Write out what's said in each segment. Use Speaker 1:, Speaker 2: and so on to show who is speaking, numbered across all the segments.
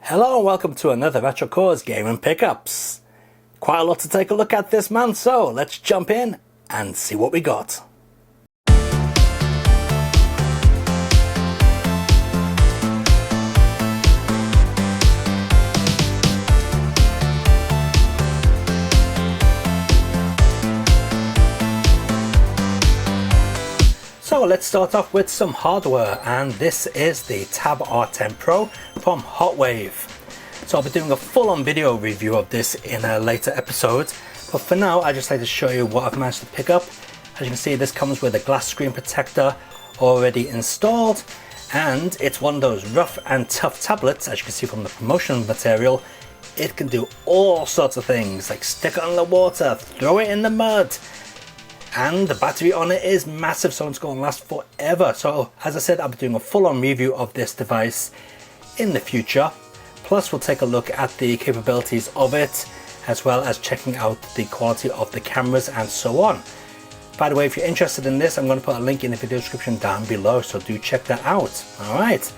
Speaker 1: Hello and welcome to another Retrocore's Gaming Pickups. Quite a lot to take a look at this month, so let's jump in and see what we got. So let's start off with some hardware, and this is the Tab R10 Pro from HOTWAV. So I'll be doing a full-on video review of this in a later episode, but for now I just like to show you what I've managed to pick up. As you can see, this comes with a glass screen protector already installed, and it's one of those rough and tough tablets. As you can see from the promotional material, it can do all sorts of things, like stick it on the water, throw it in the mud, and the battery on it is massive, so it's going to last forever. So as I said, I'll be doing a full-on review of this device in the future. Plus we'll take a look at the capabilities of it, as well as checking out the quality of the cameras and so on. By the way, if you're interested in this, I'm going to put a link in the video description down below, so do check that out. Alright,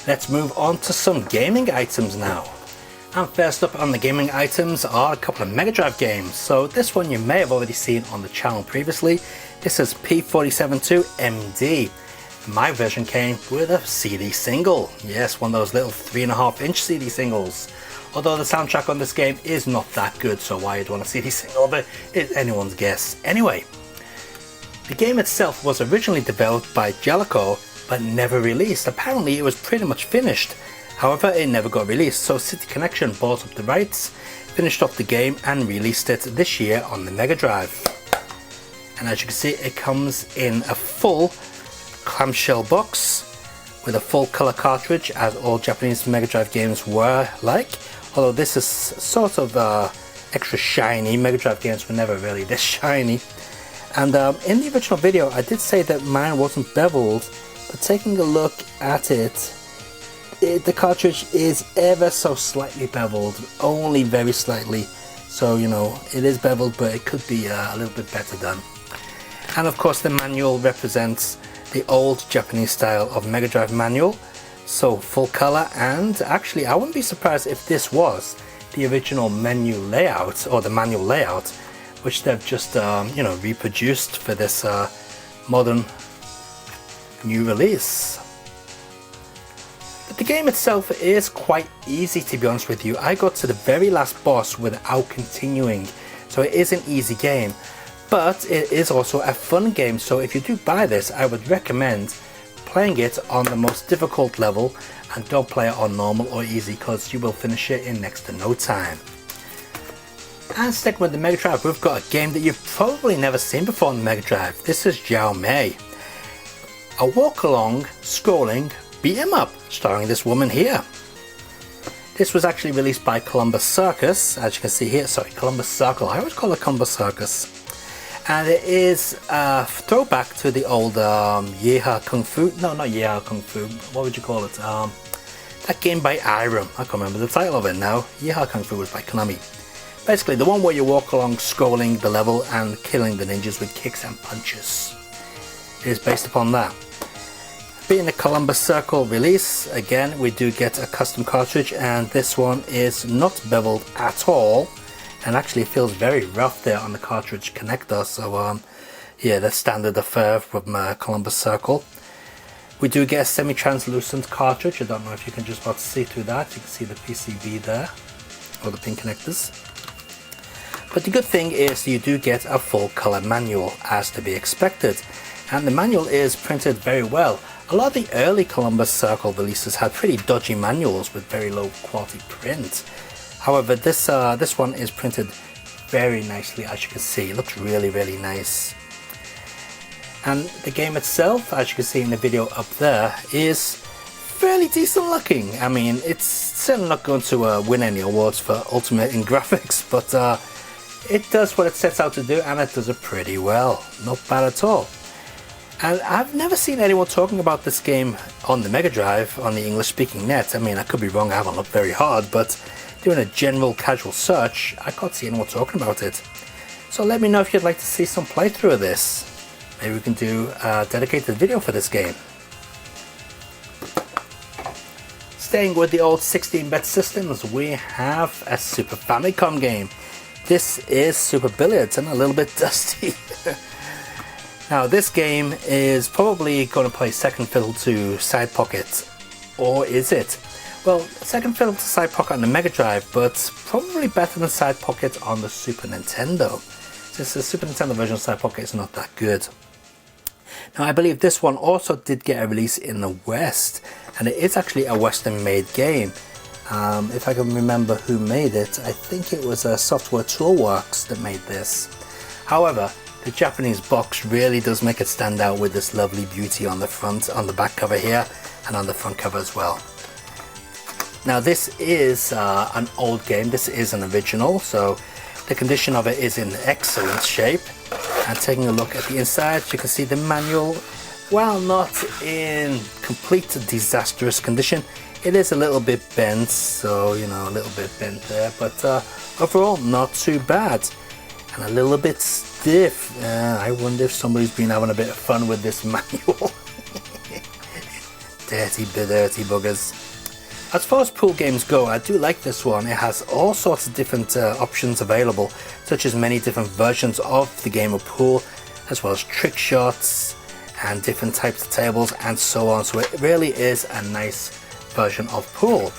Speaker 1: let's move on to some gaming items now. And first up on the gaming items are a couple of Mega Drive games. So this one you may have already seen on the channel previously. This is P47-2 MD. My version came with a CD single. Yes, one of those little 3.5-inch CD singles. Although the soundtrack on this game is not that good, so why you'd want a CD single of it is anyone's guess. Anyway, the game itself was originally developed by Jellicoe but never released. Apparently it was pretty much finished. However, it never got released, so City Connection bought up the rights, finished off the game and released it this year on the Mega Drive. And as you can see, it comes in a full clamshell box with a full color cartridge, as all Japanese Mega Drive games were like. Although this is sort of extra shiny. Mega Drive games were never really this shiny. And in the original video I did say that mine wasn't beveled, but taking a look at it, the cartridge is ever so slightly beveled, only very slightly. So you know, it is beveled, but it could be a little bit better done. And of course the manual represents the old Japanese style of Mega Drive manual, so full color. And actually I wouldn't be surprised if this was the original menu layout, or the manual layout, which they've just you know, reproduced for this modern new release. But the game itself is quite easy, to be honest with you. I got to the very last boss without continuing, so it is an easy game. But it is also a fun game, so if you do buy this, I would recommend playing it on the most difficult level, and don't play it on normal or easy, because you will finish it in next to no time. And sticking with the Mega Drive, we've got a game that you've probably never seen before on the Mega Drive. This is Jiao Mei, a walk-along, scrolling beat 'em up, starring this woman here. This was actually released by Columbus Circus, as you can see here. Sorry, Columbus Circle. I always call it Columbus Circus. And it is a throwback to the old Yeehaw Kung Fu. No, not Yeehaw Kung Fu. What would you call it? That game by Irem. I can't remember the title of it now. Yeehaw Kung Fu was by Konami. Basically, the one where you walk along scrolling the level and killing the ninjas with kicks and punches. It is based upon that. Being a Columbus Circle release, again we do get a custom cartridge, and this one is not beveled at all, and actually feels very rough there on the cartridge connector. So yeah, that's standard affair from Columbus Circle. We do get a semi-translucent cartridge. I don't know if you can just about see through that. You can see the PCB there, or the pin connectors. But the good thing is you do get a full color manual, as to be expected, and the manual is printed very well. A lot of the early Columbus Circle releases had pretty dodgy manuals with very low quality print. However, this one is printed very nicely, as you can see. It looks really, really nice. And the game itself, as you can see in the video up there, is fairly decent looking. I mean, it's certainly not going to win any awards for ultimate in graphics, but it does what it sets out to do, and it does it pretty well. Not bad at all. And I've never seen anyone talking about this game on the Mega Drive on the English speaking net. I mean, I could be wrong, I haven't looked very hard, but doing a general casual search, I can't see anyone talking about it. So let me know if you'd like to see some playthrough of this. Maybe we can do a dedicated video for this game. staying with the old 16-bit systems, we have a Super Famicom game. This is Super Billiards and a little bit dusty. Now this game is probably going to play second fiddle to Side Pocket, or is it? Well, second fiddle to Side Pocket on the Mega Drive, but probably better than Side Pocket on the Super Nintendo, since the Super Nintendo version of Side Pocket is not that good. Now I believe this one also did get a release in the West, and it is actually a Western made game. If I can remember who made it, I think it was Software Toolworks that made this. However, the Japanese box really does make it stand out with this lovely beauty on the front, on the back cover here, and on the front cover as well. Now this is an old game, this is an original, so the condition of it is in excellent shape. And taking a look at the inside, you can see the manual, while not in complete disastrous condition, it is a little bit bent, so you know, a little bit bent there, but overall not too bad. And a little bit stiff. I wonder if somebody's been having a bit of fun with this manual. dirty buggers. As far as pool games go, I do like this one. It has all sorts of different options available, such as many different versions of the game of pool, as well as trick shots and different types of tables and so on. So it really is a nice version of pool,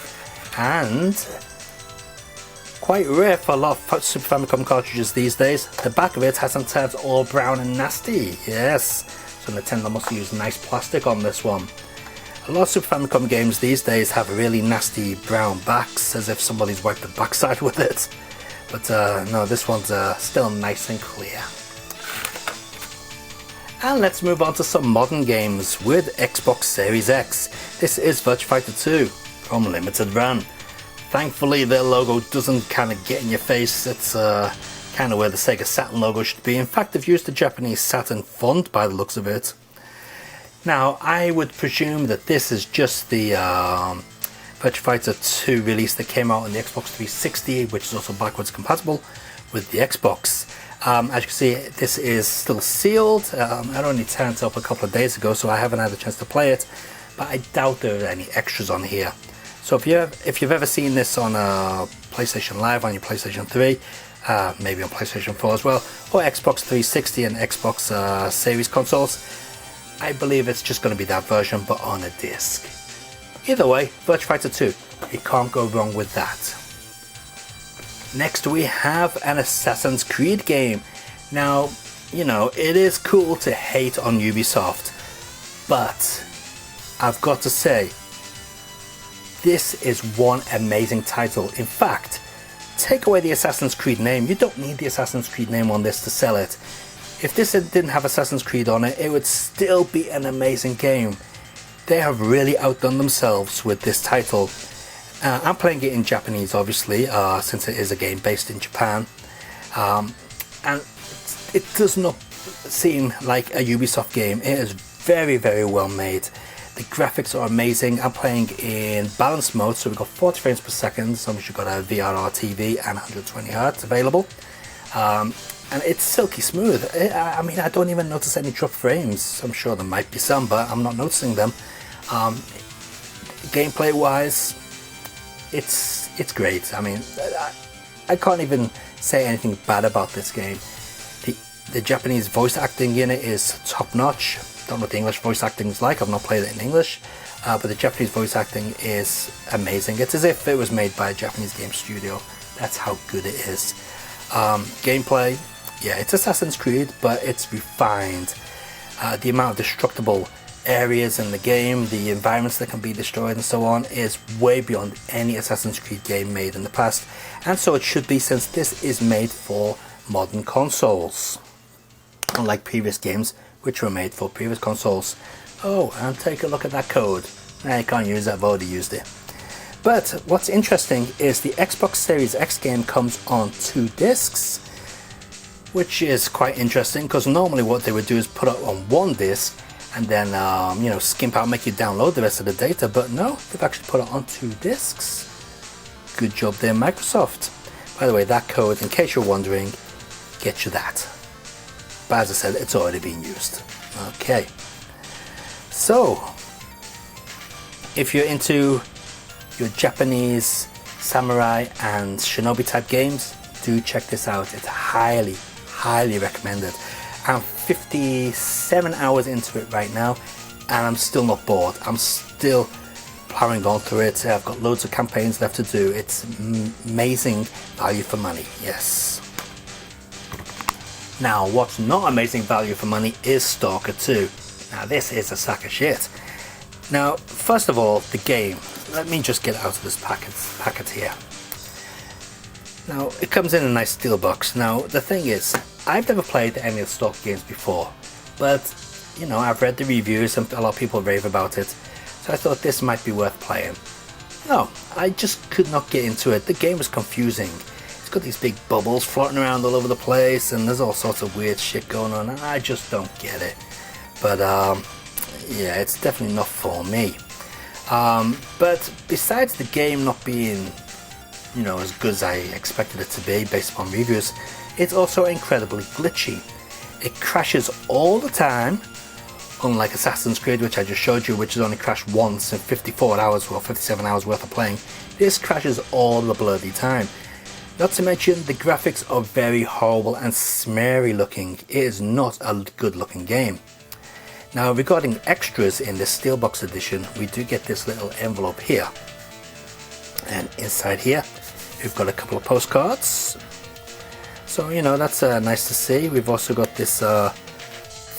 Speaker 1: and quite rare for a lot of Super Famicom cartridges these days. The back of it hasn't turned all brown and nasty. Yes, so Nintendo must have used nice plastic on this one. A lot of Super Famicom games these days have really nasty brown backs, as if somebody's wiped the backside with it. But no, this one's still nice and clear. And let's move on to some modern games with Xbox Series X. This is Virtua Fighter 2 from Limited Run. Thankfully their logo doesn't kind of get in your face. It's kind of where the Sega Saturn logo should be. In fact, they've used the Japanese Saturn font by the looks of it. Now I would presume that this is just the Virtua Fighter 2 release that came out on the Xbox 360, which is also backwards compatible with the Xbox. As you can see, this is still sealed. I only turned it up a couple of days ago, so I haven't had a chance to play it, but I doubt there are any extras on here. So if you've ever seen this on PlayStation Live on your PlayStation 3, maybe on PlayStation 4 as well, or Xbox 360 and Xbox Series consoles, I believe it's just going to be that version, but on a disc. Either way, Virtua Fighter 2, you can't go wrong with that. Next we have an Assassin's Creed game. Now, you know, it is cool to hate on Ubisoft, but I've got to say, this is one amazing title. In fact, take away the Assassin's Creed name. You don't need the Assassin's Creed name on this to sell it. If this didn't have Assassin's Creed on it, it would still be an amazing game. They have really outdone themselves with this title. I'm playing it in Japanese, obviously, since it is a game based in Japan. And it does not seem like a Ubisoft game. It is very, very well made. The graphics are amazing. I'm playing in balance mode, so we've got 40 frames per second. So we've got a VRR TV and 120 Hz available. And it's silky smooth. I mean, I don't even notice any drop frames. I'm sure there might be some, but I'm not noticing them. Gameplay wise, it's great. I mean, I can't even say anything bad about this game. The Japanese voice acting in it is top notch. Don't know what the English voice acting is like. I've not played it in English, but the Japanese voice acting is amazing. It's as if it was made by a Japanese game studio. That's how good it is. Gameplay, yeah, it's Assassin's Creed, but it's refined. The amount of destructible areas in the game, the environments that can be destroyed and so on, is way beyond any Assassin's Creed game made in the past, and so it should be, since this is made for modern consoles, unlike previous games which were made for previous consoles. Oh, and take a look at that code. Nah, you can't use that, I've already used it. But what's interesting is the Xbox Series X game comes on 2 discs, which is quite interesting, because normally what they would do is put it on 1 disc and then you know, skimp out, make you download the rest of the data, but no, they've actually put it on 2 discs. Good job there, Microsoft. By the way, that code, in case you're wondering, gets you that. But as I said, it's already been used. Okay, so if you're into your Japanese samurai and shinobi type games, do check this out. It's highly recommended. I'm 57 hours into it right now and I'm still not bored. I'm still plowing on through it. I've got loads of campaigns left to do. It's amazing value for money, yes. Now what's not amazing value for money is Stalker 2. Now this is a sack of shit. Now first of all, the game. Let me just get out of this packet here. Now it comes in a nice steel box. Now the thing is, I've never played any of the Stalker games before, but you know, I've read the reviews and a lot of people rave about it, so I thought this might be worth playing. No, I just could not get into it. The game was confusing. It's got these big bubbles floating around all over the place and there's all sorts of weird shit going on and I just don't get it. But yeah, it's definitely not for me. But besides the game not being, you know, as good as I expected it to be based upon reviews, it's also incredibly glitchy. It crashes all the time, unlike Assassin's Creed, which I just showed you, which has only crashed once in 54 hours or 57 hours worth of playing. This crashes all the bloody time. Not to mention the graphics are very horrible and smeary looking. It is not a good looking game. Now regarding extras in this Steelbox edition, we do get this little envelope here. And inside here, we've got a couple of postcards. So, you know, that's nice to see. We've also got this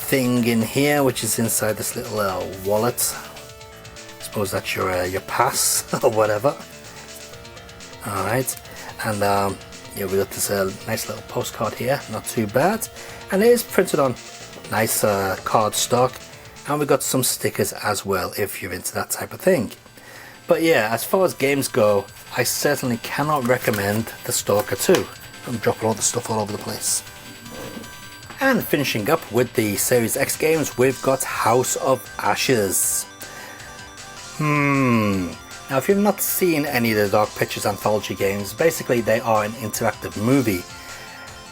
Speaker 1: thing in here, which is inside this little wallet. I suppose that's your pass or whatever. Alright, and yeah, we got this nice little postcard here, not too bad. And it is printed on nice card stock. And we got some stickers as well, if you're into that type of thing. But yeah, as far as games go, I certainly cannot recommend the Stalker 2. I'm dropping all the stuff all over the place. And finishing up with the Series X games, we've got House of Ashes. Now if you've not seen any of the Dark Pictures anthology games, basically they are an interactive movie.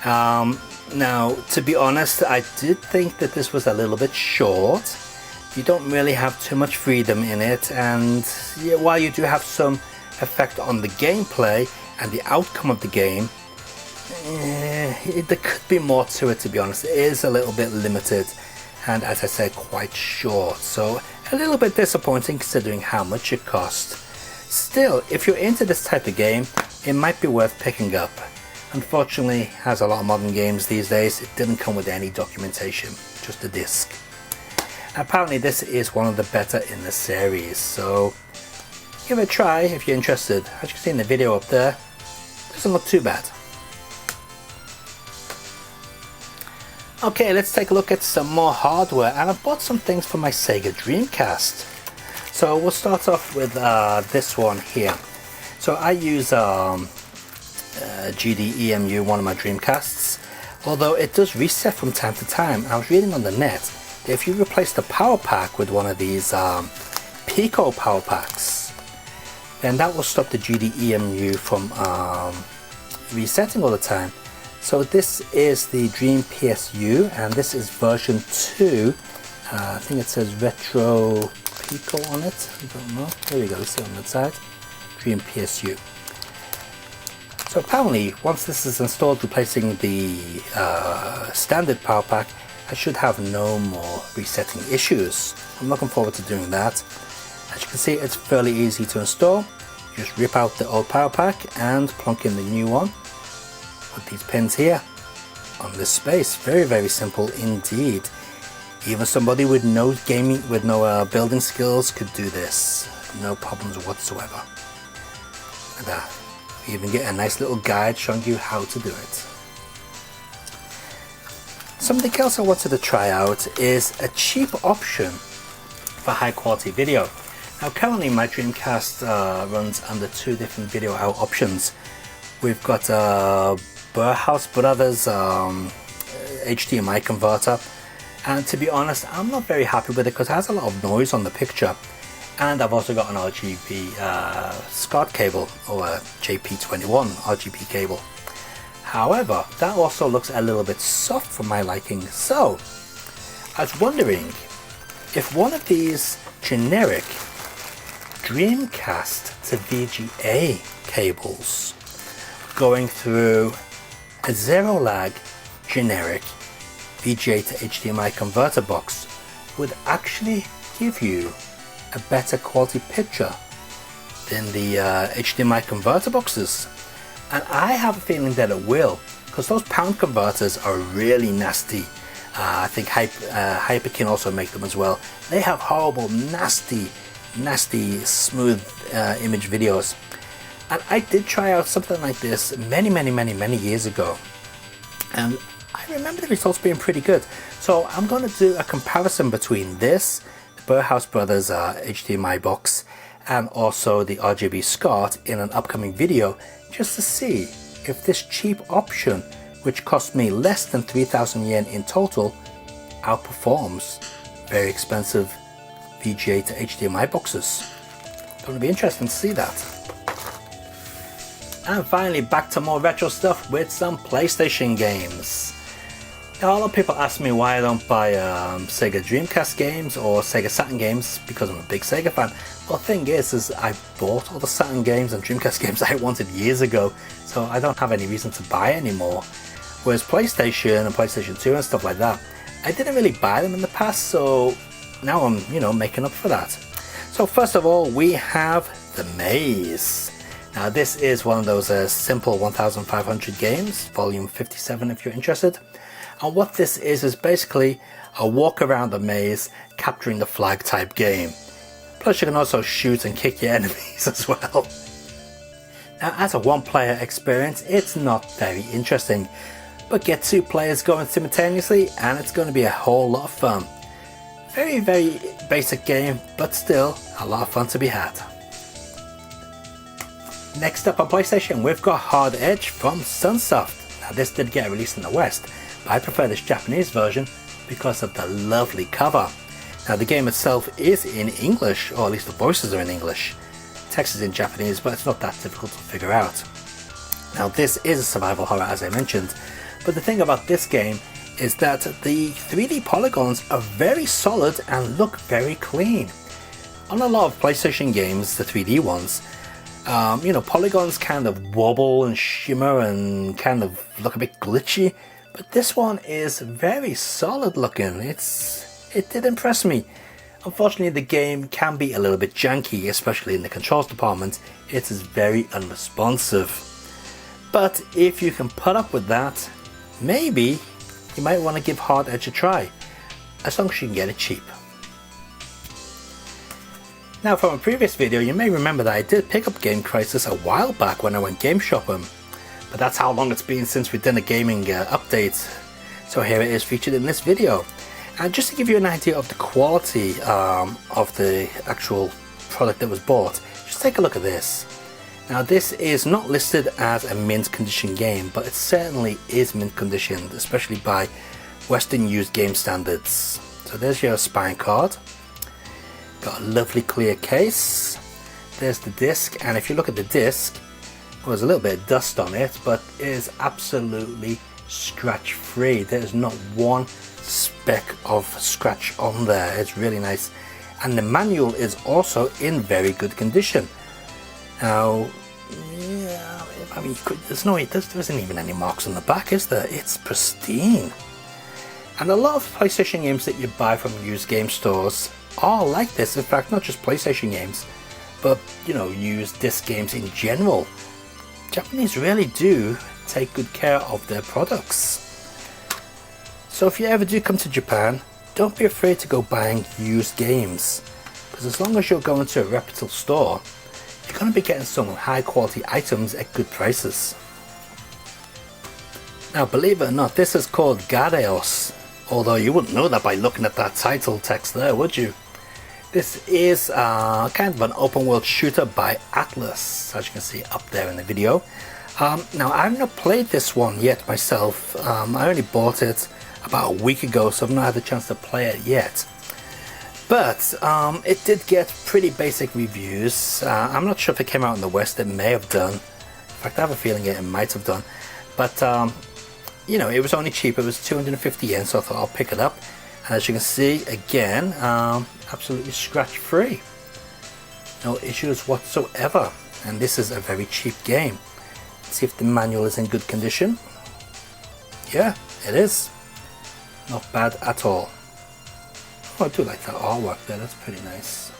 Speaker 1: Now to be honest, I did think that this was a little bit short. You don't really have too much freedom in it, and yeah, while you do have some effect on the gameplay and the outcome of the game, there could be more to it, to be honest. It is a little bit limited and, as I said, quite short, so a little bit disappointing considering how much it cost. Still, if you're into this type of game, it might be worth picking up. Unfortunately, as a lot of modern games these days, it didn't come with any documentation, just a disc. Apparently this is one of the better in the series, so give it a try if you're interested. As you can see in the video up there, it doesn't look too bad. Okay, let's take a look at some more hardware, and I've bought some things for my Sega Dreamcast. So we'll start off with this one here. So I use GD-EMU, one of my Dreamcasts, although it does reset from time to time. I was reading on the net that if you replace the power pack with one of these Pico power packs, then that will stop the GD-EMU from resetting all the time. So this is the Dream PSU, and this is version 2. I think it says Retro Pico on it. I don't know. There we go. You see on that side, Dream PSU. So apparently, once this is installed, replacing the standard power pack, I should have no more resetting issues. I'm looking forward to doing that. As you can see, it's fairly easy to install. You just rip out the old power pack and plunk in the new one. Put these pins here on this space. Very, very simple indeed. Even somebody with no gaming, with no building skills could do this. No problems whatsoever. Look at that. You even get a nice little guide showing you how to do it. Something else I wanted to try out is a cheap option for high quality video. Now currently my Dreamcast runs under two different video out options. We've got Burhouse Brothers HDMI converter, and to be honest, I'm not very happy with it because it has a lot of noise on the picture. And I've also got an RGB SCART cable, or a JP21 RGB cable. However, that also looks a little bit soft for my liking, so I was wondering if one of these generic Dreamcast to VGA cables, going through a zero lag generic VGA to HDMI converter box would actually give you a better quality picture than the HDMI converter boxes. And I have a feeling that it will, because those pound converters are really nasty. I think Hyper can also make them as well. They have horrible, nasty, smooth image videos. And I did try out something like this many years ago, and I remember the results being pretty good. So I'm going to do a comparison between this, the Burhouse Brothers HDMI box, and also the RGB SCART in an upcoming video, just to see if this cheap option, which cost me less than 3,000 yen in total, outperforms very expensive VGA to HDMI boxes. Going to be interesting to see that. And finally, back to more retro stuff with some PlayStation games. Now, a lot of people ask me why I don't buy Sega Dreamcast games or Sega Saturn games, because I'm a big Sega fan. Well, the thing is I bought all the Saturn games and Dreamcast games I wanted years ago, so I don't have any reason to buy anymore. Whereas PlayStation and PlayStation 2 and stuff like that, I didn't really buy them in the past, so now I'm, making up for that. So first of all, we have The Maze. Now this is one of those simple 1500 games, volume 57 if you're interested. And what this is basically a walk around the maze, capturing the flag type game. Plus you can also shoot and kick your enemies as well. Now as a one player experience, it's not very interesting, but get two players going simultaneously and it's going to be a whole lot of fun. Very basic game, but still a lot of fun to be had. Next up on PlayStation, we've got Hard Edge from Sunsoft. Now this did get released in the West, but I prefer this Japanese version because of the lovely cover. Now the game itself is in English, or at least the voices are in English. Text is in Japanese, but it's not that difficult to figure out. Now this is a survival horror, as I mentioned, but the thing about this game is that the 3D polygons are very solid and look very clean. On a lot of PlayStation games, the 3D ones, polygons kind of wobble and shimmer and kind of look a bit glitchy, but this one is very solid looking. It did impress me. Unfortunately, the game can be a little bit janky, especially in the controls department. It is very unresponsive. But if you can put up with that, maybe you might want to give Hard Edge a try, as long as you can get it cheap. Now from a previous video, you may remember that I did pick up Game Crisis a while back when I went game shopping, but that's how long it's been since we've done a gaming update. So here it is featured in this video. And just to give you an idea of the quality of the actual product that was bought, just take a look at this. Now this is not listed as a mint condition game, but it certainly is mint conditioned, especially by Western used game standards. So there's your spine card. Got a lovely clear case. There's the disc, and if you look at the disc, well, there's a little bit of dust on it, but it is absolutely scratch free. There's not one speck of scratch on there. It's really nice, and the manual is also in very good condition. Now, yeah, I mean, there isn't even any marks on the back, is there? It's pristine. And a lot of PlayStation games that you buy from used game stores are like this. In fact, not just PlayStation games, but used disc games in general. Japanese really do take good care of their products. So if you ever do come to Japan, don't be afraid to go buying used games, because as long as you're going to a reputable store, you're going to be getting some high quality items at good prices. Now believe it or not, this is called Gadeos, although you wouldn't know that by looking at that title text there, would you? This is kind of an open world shooter by Atlas, as you can see up there in the video. Now I've not played this one yet myself. I only bought it about a week ago, so I've not had a chance to play it yet. But it did get pretty basic reviews. I'm not sure if it came out in the West. It may have done. In fact, I have a feeling it might have done. But it was only cheap. It was 250 yen, so I thought I'll pick it up. And as you can see, again, absolutely scratch free. no issues whatsoever, and this is a very cheap game. Let's see if the manual is in good condition. Yeah, it is. Not bad at all. Oh, I do like that artwork there, that's pretty nice.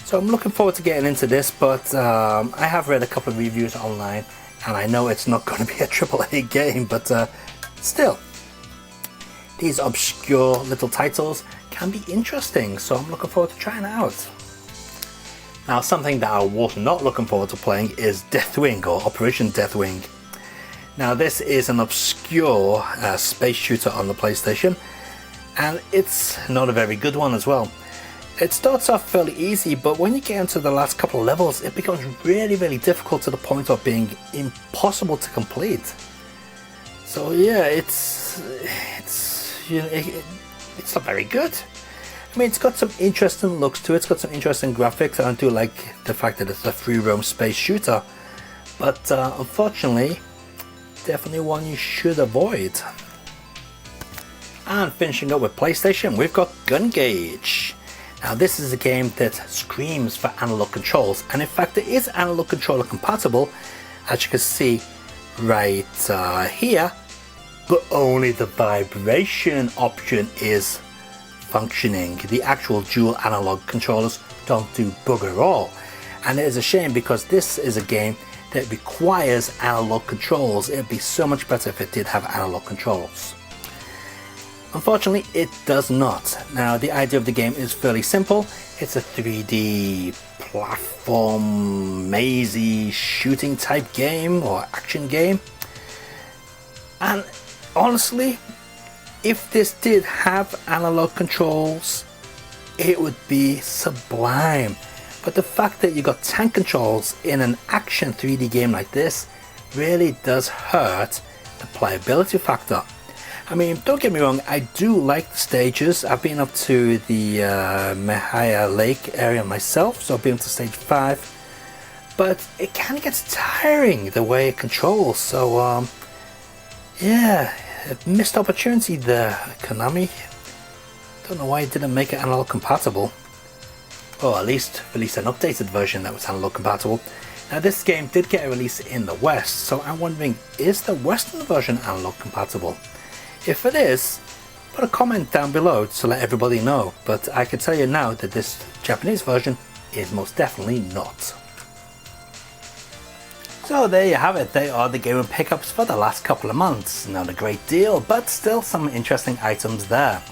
Speaker 1: So I'm looking forward to getting into this, but I have read a couple of reviews online, and I know it's not going to be a AAA game, but still, these obscure little titles can be interesting, so I'm looking forward to trying it out. Now, something that I was not looking forward to playing is Deathwing, or Operation Deathwing. Now, this is an obscure space shooter on the PlayStation, and it's not a very good one as well. It starts off fairly easy, but when you get into the last couple of levels, it becomes really difficult to the point of being impossible to complete. So yeah, it's not very good. I mean, it's got some interesting looks to it, it's got some interesting graphics. I do like the fact that it's a free roam space shooter, but unfortunately, definitely one you should avoid. And finishing up with PlayStation, we've got Gun Gauge. Now, this is a game that screams for analog controls, and in fact it is analog controller compatible, as you can see right here, but only the vibration option is functioning. The actual dual analog controllers don't do bugger all, and it is a shame because this is a game that requires analog controls. It'd be so much better if it did have analog controls. Unfortunately, it does not. Now, the idea of the game is fairly simple. It's a 3D platform, mazy shooting type game or action game. And honestly, if this did have analog controls, it would be sublime. But the fact that you got tank controls in an action 3D game like this really does hurt the playability factor. I mean, don't get me wrong, I do like the stages. I've been up to the Mehaya Lake area myself, so I've been up to stage 5. But it kind of gets tiring the way it controls, so yeah, a missed opportunity there, Konami. Don't know why you didn't make it analog compatible. Or at least release an updated version that was analog compatible. Now, this game did get a release in the West, so I'm wondering, is the Western version analog compatible? If it is, put a comment down below to let everybody know, but I can tell you now that this Japanese version is most definitely not. So there you have it, they are the gaming pickups for the last couple of months. Not a great deal, but still some interesting items there.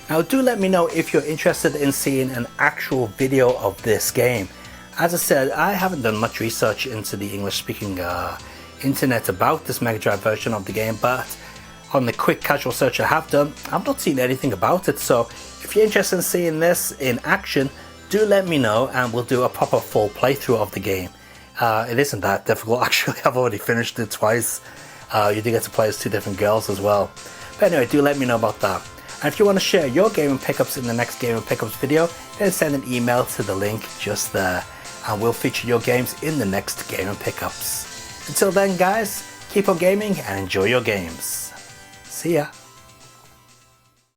Speaker 1: Now, do let me know if you're interested in seeing an actual video of this game. As I said, I haven't done much research into the English speaking internet about this Mega Drive version of the game, but on the quick casual search I have done, I've not seen anything about it. So if you're interested in seeing this in action, do let me know and we'll do a proper full playthrough of the game. It isn't that difficult actually, I've already finished it twice. You do get to play as 2 different girls as well. But anyway, do let me know about that. And if you want to share your gaming pickups in the next gaming pickups video, then send an email to the link just there, and we'll feature your games in the next gaming pickups. Until then guys, keep on gaming and enjoy your games. See ya!